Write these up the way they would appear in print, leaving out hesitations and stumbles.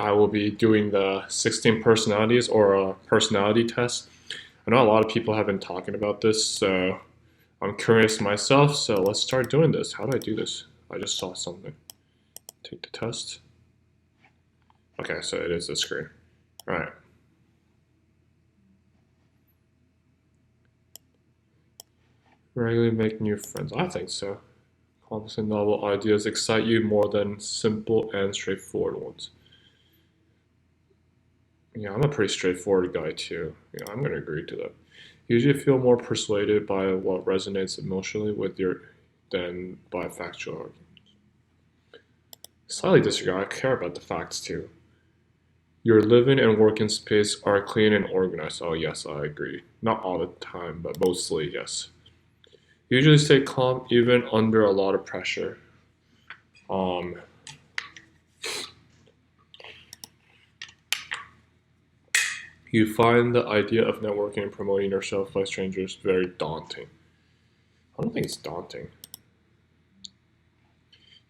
I will be doing the 16 personalities or a personality test. I know a lot of people have been talking about this, so I'm curious myself. So let's start doing this. How do I do this? I just saw something. Take the test. Okay, so it is the screen. All right. Regularly make new friends. I think so. Complex and novel ideas excite you more than simple and straightforward ones. Yeah, I'm a pretty straightforward guy too. Yeah, I'm gonna agree to that. Usually feel more persuaded by what resonates emotionally with your than by factual argument. Slightly disagree. I care about the facts too. Your living and working space are clean and organized. Oh yes, I agree. Not all the time, but mostly yes. Usually stay calm even under a lot of pressure. Um, you find the idea of networking and promoting yourself by strangers very daunting. I don't think it's daunting.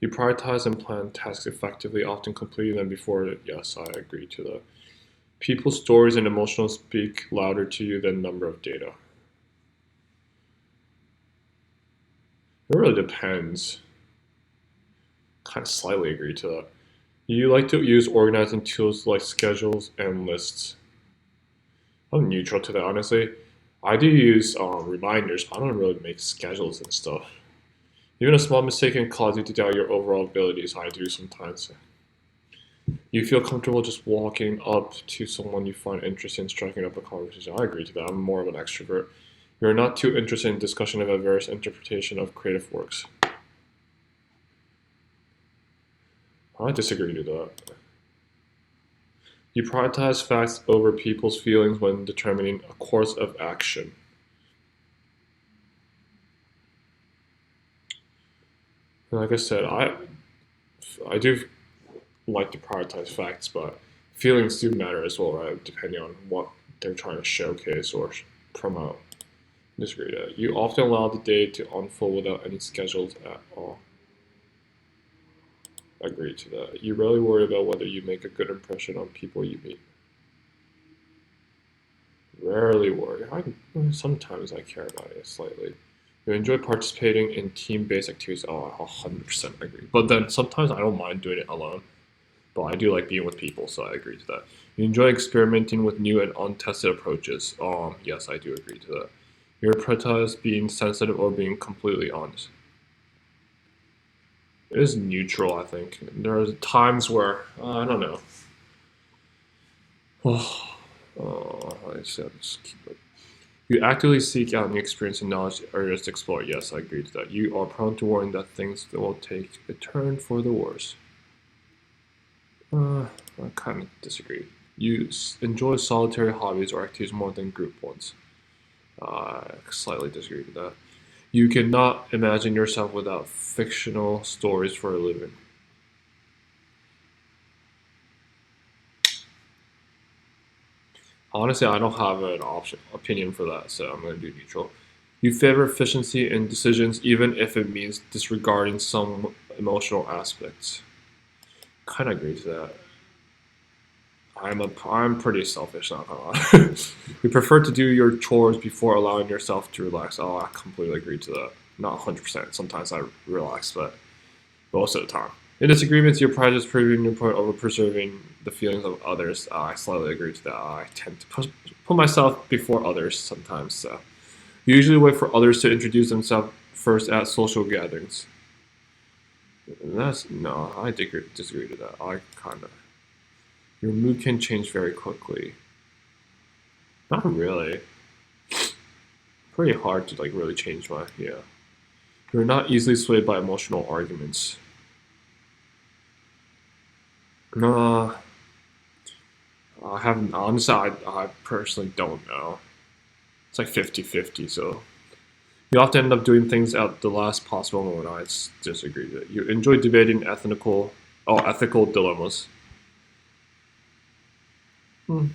You prioritize and plan tasks effectively, often completing them before it. Yes, I agree to that. People's stories and emotions speak louder to you than number of data. It really depends. Kind of slightly agree to that. You like to use organizing tools like schedules and lists. I'm neutral to that, honestly. I do use reminders, but I don't really make schedules and stuff. Even a small mistake can cause you to doubt your overall abilities. I do sometimes. You feel comfortable just walking up to someone you find interesting and striking up a conversation. I agree to that. I'm more of an extrovert. You're not too interested in discussion of various interpretation of creative works. I disagree to that. You prioritize facts over people's feelings when determining a course of action. And like I said, I do like to prioritize facts, but feelings do matter as well, right? Depending on what they're trying to showcase or promote. Disagree to that. You often allow the day to unfold without any schedules at all. Agree to that. You rarely worry about whether you make a good impression on people you meet. Rarely worry. Sometimes I care about it slightly. You enjoy participating in team-based activities. Oh, I 100% agree. But then sometimes I don't mind doing it alone. But I do like being with people, so I agree to that. You enjoy experimenting with new and untested approaches. Yes, I do agree to that. You prioritize being sensitive or being completely honest. It is neutral, I think. There are times where I don't know. I said, just keep it. You actively seek out new experience and knowledge areas to explore. Yes, I agree to that. You are prone to worrying that things will take a turn for the worse. I kind of disagree. You enjoy solitary hobbies or activities more than group ones. I slightly disagree with that. You cannot imagine yourself without fictional stories for a living. Honestly, I don't have an opinion for that, so I'm going to do neutral. You favor efficiency in decisions, even if it means disregarding some emotional aspects. Kind of agree to that. I'm pretty selfish, not gonna lie. You prefer to do your chores before allowing yourself to relax. Oh, I completely agree to that. Not 100%. Sometimes I relax, but most of the time. In disagreements, your pride is proving your point over preserving the feelings of others. I slightly agree to that. I tend to put myself before others sometimes. So, you usually wait for others to introduce themselves first at social gatherings. That's no, I disagree to that. I kind of your mood can change very quickly. Not really. Pretty hard to like really change my yeah. You're not easily swayed by emotional arguments. No, I haven't. Honestly, I personally don't know. It's like 50-50. So you often end up doing things at the last possible moment. I disagree with it. You enjoy debating ethical dilemmas. Hmm.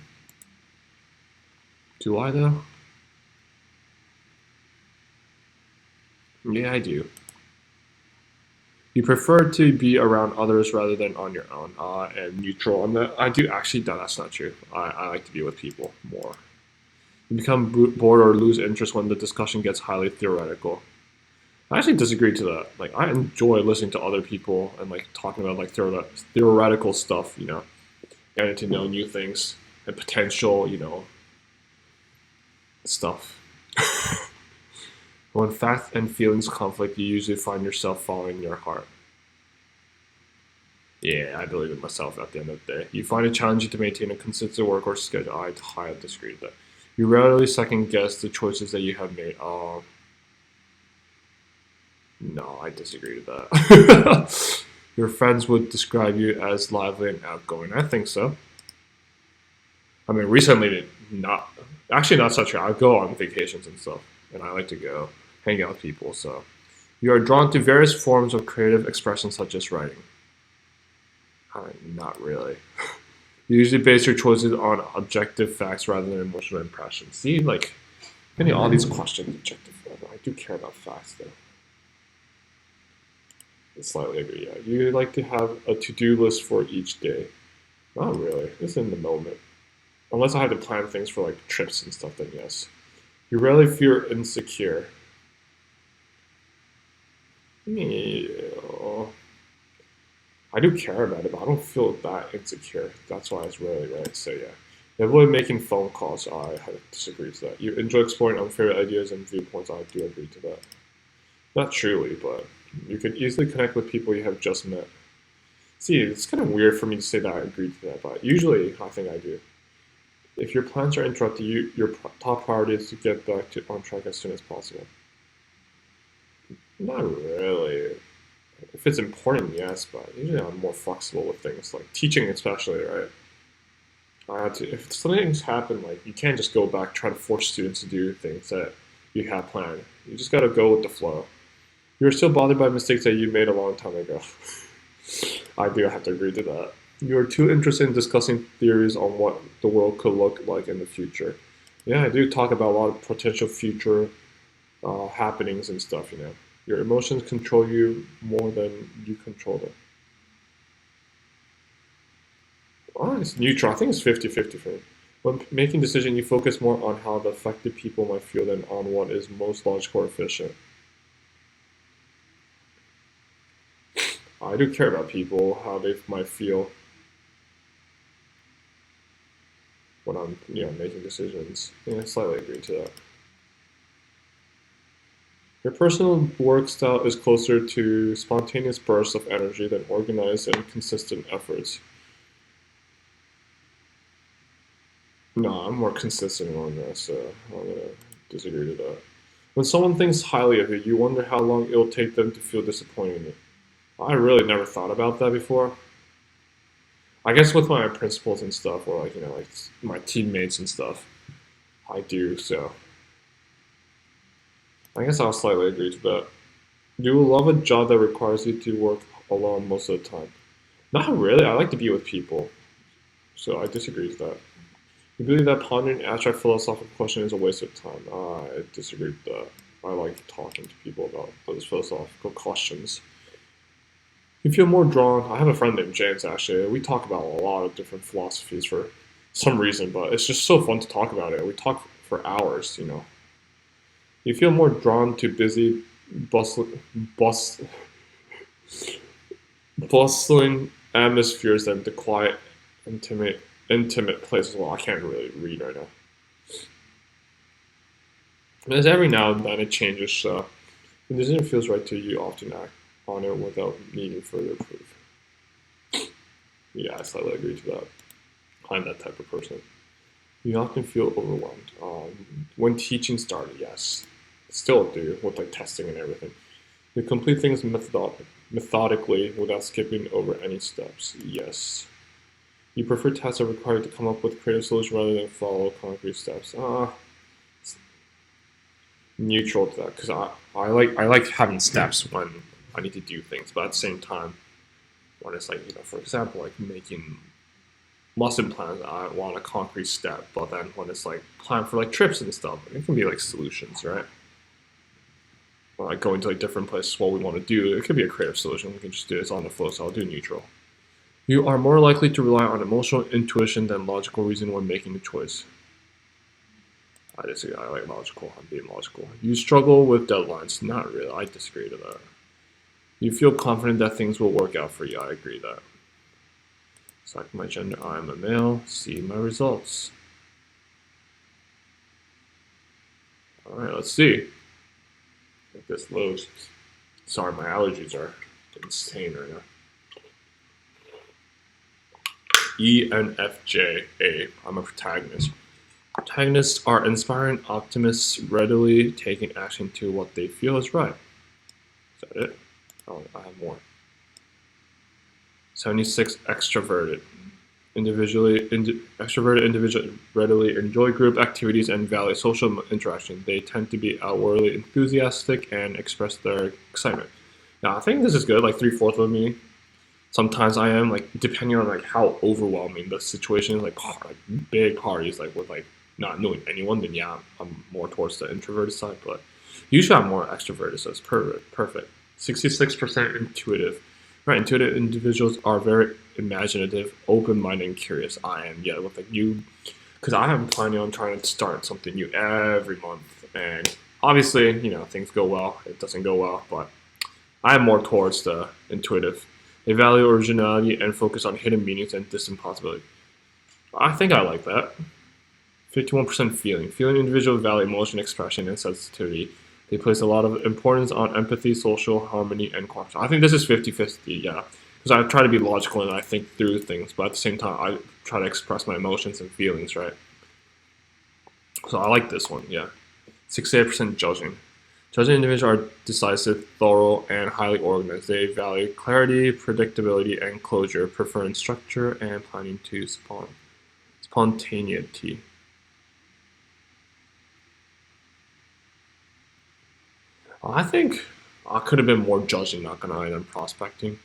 Do I though? Yeah, I do. You prefer to be around others rather than on your own, and neutral. And I do actually, that's not true. I like to be with people more. You become bored or lose interest when the discussion gets highly theoretical. I actually disagree to that. Like, I enjoy listening to other people and like talking about like theoretical stuff. Getting to know new things and potential, stuff. When facts and feelings conflict, you usually find yourself following your heart. Yeah, I believe in myself at the end of the day. You find it challenging to maintain a consistent work or schedule. I highly disagree with that. You rarely second guess the choices that you have made. Oh, no, I disagree with that. Your friends would describe you as lively and outgoing. I think so. I mean, recently, not such. I go on vacations and stuff, and I like to go hang out with people. So, you are drawn to various forms of creative expression, such as writing. Not really. You usually base your choices on objective facts rather than emotional impressions. See, like, getting all these questions objective. I do care about facts, though. I slightly agree. Yeah, you like to have a to-do list for each day. Not really. It's in the moment. Unless I have to plan things for like trips and stuff, then yes. You rarely feel insecure. Yeah. I do care about it, but I don't feel that insecure. That's why it's really right. So yeah. You avoid making phone calls. I disagree to that. You enjoy exploring unfair ideas and viewpoints. I do agree to that. Not truly, but you can easily connect with people you have just met. See, it's kind of weird for me to say that I agree to that, but usually I think I do. If your plans are interrupted, your top priority is to get back on track as soon as possible. Not really. If it's important, yes, but usually I'm more flexible with things, like teaching especially, right? I had to, if something's happened, like you can't just go back try to force students to do things that you have planned. You just gotta go with the flow. You're still bothered by mistakes that you made a long time ago. I do have to agree to that. You're too interested in discussing theories on what the world could look like in the future. Yeah, I do talk about a lot of potential future happenings and stuff. Your emotions control you more than you control them. Oh, it's neutral. I think it's 50-50 for me. When making decisions, you focus more on how the affected people might feel than on what is most logical or efficient. I do care about people, how they might feel when I'm, making decisions. Yeah, I slightly agree to that. Your personal work style is closer to spontaneous bursts of energy than organized and consistent efforts. No, I'm more consistent on this, so I'm gonna disagree to that. When someone thinks highly of you, you wonder how long it'll take them to feel disappointed in you. I really never thought about that before. I guess with my principals and stuff, or like my teammates and stuff, I do. So I guess I'll slightly agree to that. Do you love a job that requires you to work alone most of the time? Not really. I like to be with people, so I disagree with that. You believe that pondering abstract philosophical questions is a waste of time? I disagree with that. I like talking to people about those philosophical questions. You feel more drawn. I have a friend named James actually. We talk about a lot of different philosophies for some reason, but it's just so fun to talk about it. We talk for hours. You feel more drawn to busy, bus, bustling atmospheres than the quiet, intimate places. Well, I can't really read right now. Because every now and then it changes, so if the decision feels right to you, often act on it without needing further proof. Yeah, I slightly agree to that. I'm that type of person. You often feel overwhelmed. When teaching started, yes. Still do, with like testing and everything. You complete things methodically without skipping over any steps, yes. You prefer tasks that require you to come up with creative solutions rather than follow concrete steps. Neutral to that, because I like having steps when I need to do things, but at the same time, when it's like, for example, like making lesson plans, I want a concrete step, but then when it's like plan for like trips and stuff, it can be like solutions, right? or like going to like different places, what we want to do. It could be a creative solution. We can just do it. It's on the flow, so I'll do neutral. You are more likely to rely on emotional intuition than logical reason when making a choice. I disagree. I like logical. I'm being logical. You struggle with deadlines. Not really. I disagree to that. You feel confident that things will work out for you. I agree that. Select my gender. I'm a male. See my results. Alright, let's see. If this loads. Sorry, my allergies are insane right now. ENFJ. I'm a protagonist. Protagonists are inspiring optimists, readily taking action to what they feel is right. Is that it? Oh, I have more. 76 extroverted. Extroverted individuals readily enjoy group activities and value social interaction. They tend to be outwardly enthusiastic and express their excitement. Now, I think this is good. Like 3/4 of me. Sometimes I am, like, depending on like how overwhelming the situation is, like big parties, like with like not knowing anyone, then yeah, I'm more towards the introverted side. But usually I'm more extroverted, so it's perfect. 66% intuitive. Right, intuitive individuals are very imaginative, open-minded, and curious. I am, yeah, with like you, because I am planning on trying to start something new every month, and obviously, you know, things go well, it doesn't go well, but I am more towards the intuitive. They value originality and focus on hidden meanings and distant possibilities. I think I like that. 51% feeling. Feeling individuals value emotion, expression, and sensitivity. They place a lot of importance on empathy, social harmony, and cooperation. I think this is 50-50, yeah. Because I try to be logical and I think through things, but at the same time, I try to express my emotions and feelings, right? So I like this one, yeah. 68% judging. Judging individuals are decisive, thorough, and highly organized. They value clarity, predictability, and closure, preferring structure and planning to spontaneity. I think I could have been more judging, not gonna lie, than prospecting.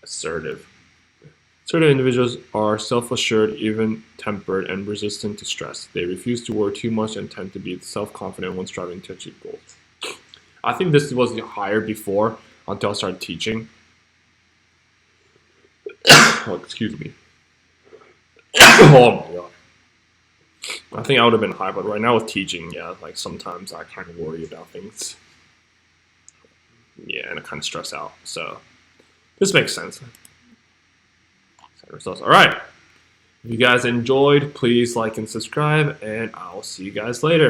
Assertive. Assertive individuals are self-assured, even-tempered, and resistant to stress. They refuse to worry too much and tend to be self-confident when striving to achieve goals. I think this was higher before until I started teaching. Oh, excuse me. Oh my god. I think I would have been high, but right now with teaching, yeah, like sometimes I kind of worry about things. Yeah, and I kind of stress out. So this makes sense. All right. If you guys enjoyed, please like and subscribe, and I'll see you guys later.